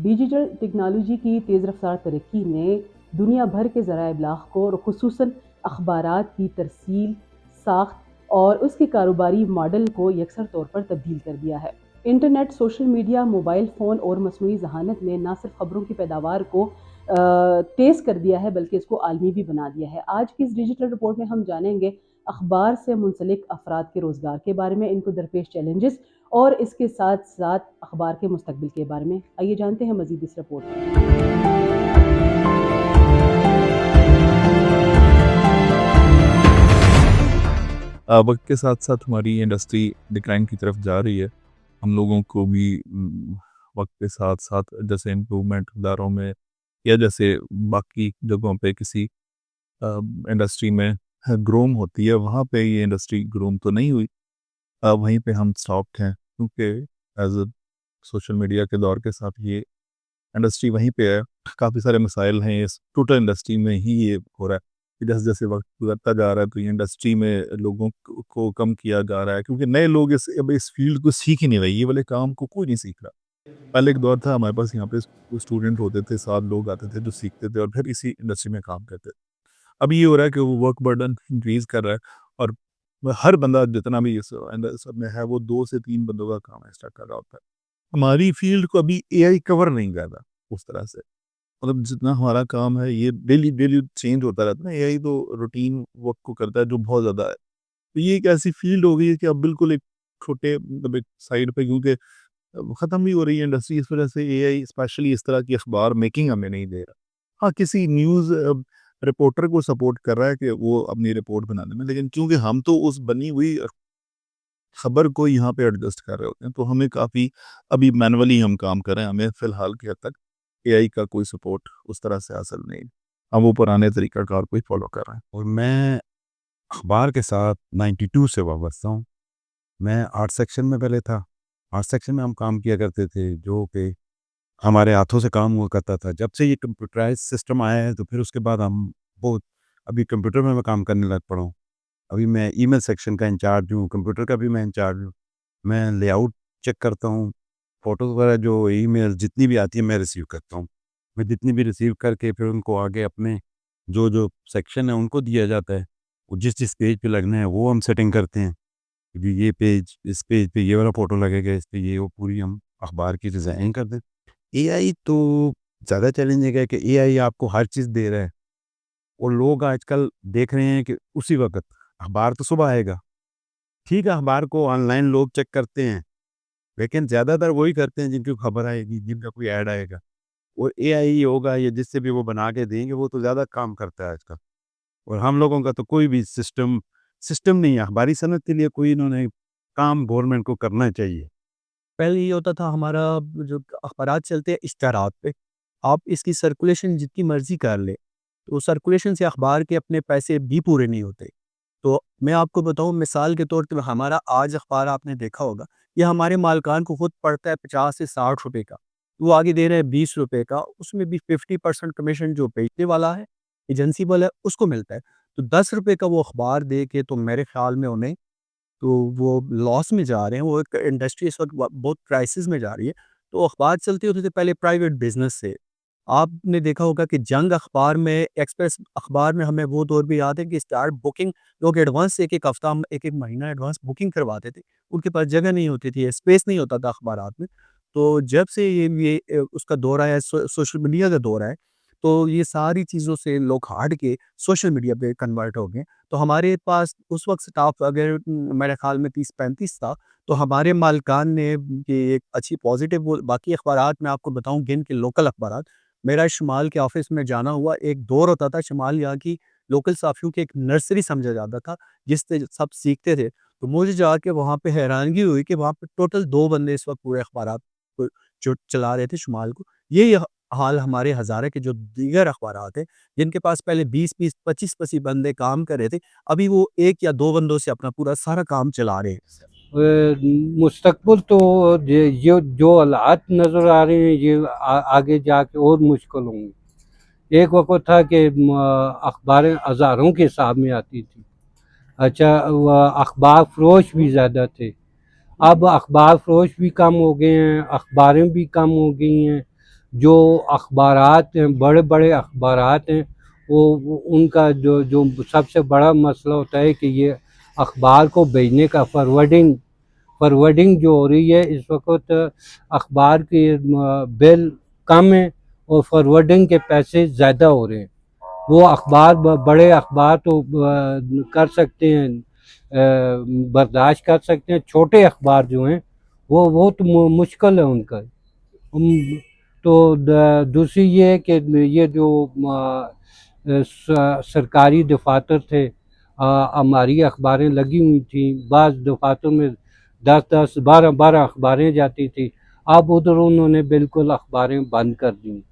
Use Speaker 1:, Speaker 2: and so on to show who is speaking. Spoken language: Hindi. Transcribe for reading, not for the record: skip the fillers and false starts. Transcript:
Speaker 1: डिजिटल टेक्नोलॉजी की तेज़ रफ्तार तरक्की ने दुनिया भर के ज़राए इब्लाग़ को और ख़ुसूसन अख़बारात की तरसील, साख्त और उसके कारोबारी मॉडल को यकसर तौर पर तब्दील कर दिया है। Internet, social media, mobile phone और मसनूई ज़हानत ने न सिर्फ ख़बरों की पैदावार को तेज़ कर दिया है बल्कि इसको आलमी भी बना दिया है। आज की इस डिजिटल रिपोर्ट में हम जानेंगे अखबार से मुंसलिक अफराद के रोज़गार के बारे में, इनको दरपेश चैलेंजेस और इसके साथ साथ अखबार के मुस्तकबिल के बारे में। आइए जानते हैं मज़ीद इस रिपोर्ट में।
Speaker 2: वक्त के साथ साथ हमारी इंडस्ट्री डिक्लाइन की तरफ जा रही है। हम लोगों को भी वक्त के साथ साथ जैसे इम्प्रूवमेंट इदारों में या जैसे बाकी जगहों पे किसी इंडस्ट्री में ग्रोम होती है, वहाँ पे ये इंडस्ट्री ग्रोम तो नहीं हुई। वहीं पे हम स्टॉप्ड हैं क्योंकि एज अ सोशल मीडिया के दौर के साथ ये इंडस्ट्री वहीं पे है। काफ़ी सारे मसाइल हैं इस टोटल इंडस्ट्री में ही ये हो रहा है कि जैसे जैसे वक्त गुजरता जा रहा है तो ये इंडस्ट्री में लोगों को कम किया जा रहा है क्योंकि नए लोग अब इस फील्ड को सीख ही नहीं रहे। ये वाले काम को कोई नहीं सीख रहा। पहले एक दौर था हमारे पास, यहाँ पे स्टूडेंट होते थे, 7 लोग आते थे जो सीखते थे और फिर इसी इंडस्ट्री में काम करते थे। अब ये हो रहा है कि वो वर्क बर्डन इंक्रीज कर रहा है और हर बंदा जितना भी इस सब में है वो 2 से 3 बंदों का काम एक्स्ट्रा कर रहा होता है। हमारी फील्ड को अभी एआई कवर नहीं कर रहा उस तरह से। मतलब जितना हमारा काम है ये डेली डेली चेंज होता रहता है ना, एआई तो रूटीन वर्क को करता है जो बहुत ज़्यादा है। तो ये एक ऐसी फील्ड हो गई है कि अब बिल्कुल एक छोटे मतलब एक साइड पे, क्योंकि ख़त्म भी हो रही है इंडस्ट्री इस वजह से। एआई स्पेशली इस तरह की अखबार मेकिंग हमें नहीं दे रहा। हाँ, किसी न्यूज़ रिपोर्टर को सपोर्ट कर रहा है कि वो अपनी रिपोर्ट बनाने में, लेकिन क्योंकि हम तो उस बनी हुई खबर को यहाँ पे एडजस्ट कर रहे होते हैं, तो हमें काफ़ी अभी मैनुअली हम काम कर रहे हैं। हमें फ़िलहाल की हद तक एआई का कोई सपोर्ट उस तरह से हासिल नहीं। हम वो पुराने तरीक़ाकार को ही फ़ॉलो कर रहे हैं।
Speaker 3: और मैं अखबार के साथ 92 से वाबस्ता हूँ। मैं आर्ट सेक्शन में पहले था। आर्ट सेक्शन में हम काम किया करते थे, जो कि हमारे हाथों से काम हुआ करता था। जब से ये कंप्यूटराइज़ सिस्टम आया है, तो फिर उसके बाद हम बहुत अभी कंप्यूटर में मैं काम करने लग पड़ा हूँ। अभी मैं ईमेल सेक्शन का इंचार्ज हूँ, कंप्यूटर का भी मैं इंचार्ज हूँ। मैं लेआउट चेक करता हूँ, फ़ोटोज़ वगैरह जो ईमेल जितनी भी आती है मैं रिसीव करता हूँ। मैं जितनी भी रिसीव करके फिर उनको आगे अपने जो सेक्शन है उनको दिया जाता है। वो जिस पेज पे लगना है वो हम सेटिंग करते हैं। कि ये पेज, इस पेज पे ये वाला फ़ोटो लगेगा, इस पे ये वो पूरी हम अखबार की डिज़ाइन कर दें। एआई तो ज़्यादा चैलेंजिंग है कि एआई आपको हर चीज़ दे रहा है और लोग आजकल देख रहे हैं कि उसी वक़्त अखबार तो सुबह आएगा। ठीक है, अखबार को ऑनलाइन लोग चेक करते हैं, लेकिन ज़्यादातर वही करते हैं जिनकी खबर आएगी, जिनका कोई ऐड आएगा। और एआई होगा या जिससे भी वो बना के देंगे, वो तो ज़्यादा काम करता है आजकल। और हम लोगों का तो कोई भी सिस्टम सिस्टम नहीं है। अखबारी सनद के लिए कोई इन्होंने काम गवर्नमेंट को करना चाहिए।
Speaker 4: पहले ये होता था हमारा जो अखबारात चलते हैं इश्तहारात पे, आप इसकी सर्कुलेशन जितनी मर्ज़ी कर लें, तो सर्कुलेशन से अखबार के अपने पैसे भी पूरे नहीं होते। तो मैं आपको बताऊँ मिसाल के तौर पे हमारा आज अखबार आपने देखा होगा, ये हमारे मालिकान को खुद पड़ता है 50 से 60 रुपए का। वो आगे दे रहे हैं 20 रुपए का, उसमें भी 50% कमीशन जो बेचने वाला है, एजेंसी वाला है, उसको मिलता है। तो 10 रुपए का वो अखबार दे के तो मेरे ख़्याल में उन्हें तो वो लॉस में जा रहे हैं। वो एक इंडस्ट्री इस वक़्त बहुत क्राइसिस में जा रही है। तो अखबार चलते होते थे पहले प्राइवेट बिज़नेस से। आपने देखा होगा कि जंग अखबार में, एक्सप्रेस अखबार में हमें वो दौर भी याद है कि स्टार्ट बुकिंग लोग एडवांस 1-1 हफ्ता, 1-1 महीना एडवांस बुकिंग करवाते थे। उनके पास जगह नहीं होती थी, स्पेस नहीं होता था अखबारात में। तो जब से ये उसका दौर आया, सोशल मीडिया का दौर आया, तो ये सारी चीज़ों से लोग हट के सोशल मीडिया पे कन्वर्ट हो गए। तो हमारे पास उस वक़्त स्टाफ अगर मेरे ख़्याल में 30-35 था, तो हमारे मालिकान ने ये एक अच्छी पॉज़िटिव वो बाकी अखबारात मैं आपको बताऊँ गिन के लोकल अखबारात, मेरा शुमाल के ऑफ़िस में जाना हुआ, एक दौर होता था शुमाल यहाँ की लोकल सहाफ़ियों की एक नर्सरी समझा जाता था, जिससे सब सीखते थे। तो मुझे जाके वहाँ पे हैरानगी हुई कि वहाँ पे टोटल 2 बंदे इस वक़्त पूरे अखबारात को जो चला रहे थे शुमाल को। ये हाल हमारे हज़ारे के जो दीगर अखबारात हैं, जिनके पास पहले 20-20, 25-25 बंदे काम कर रहे थे, अभी वो 1 या 2 बंदों से अपना पूरा सारा काम चला रहे हैं।
Speaker 5: मुस्तकबिल तो ये जो हालात नज़र आ रहे हैं ये आगे जाके और मुश्किल होंगे। एक वक़्त था कि अखबारें हज़ारों के हिसाब में आती थी। अच्छा, अखबार फ़रोश भी ज़्यादा थे। अब अखबार फ़रोश भी कम हो गए हैं, अखबारें भी कम हो गई हैं। जो अखबारात हैं, बड़े बड़े अखबारात हैं, वो उनका जो सबसे बड़ा मसला होता है कि ये अखबार को भेजने का फॉरवर्डिंग जो हो रही है इस वक्त, अखबार की बिल कम है और फॉरवर्डिंग के पैसे ज़्यादा हो रहे हैं। वो अखबार बड़े अखबार तो कर सकते हैं, बर्दाश्त कर सकते हैं, छोटे अखबार जो हैं वो तो मुश्किल है उनका। तो दूसरी ये है कि ये जो सरकारी दफातर थे, हमारी अखबारें लगी हुई थी, बाज़ दफातर में 10-10, 12-12 अखबारें जाती थी। अब उधर उन्होंने बिल्कुल अखबारें बंद कर दी।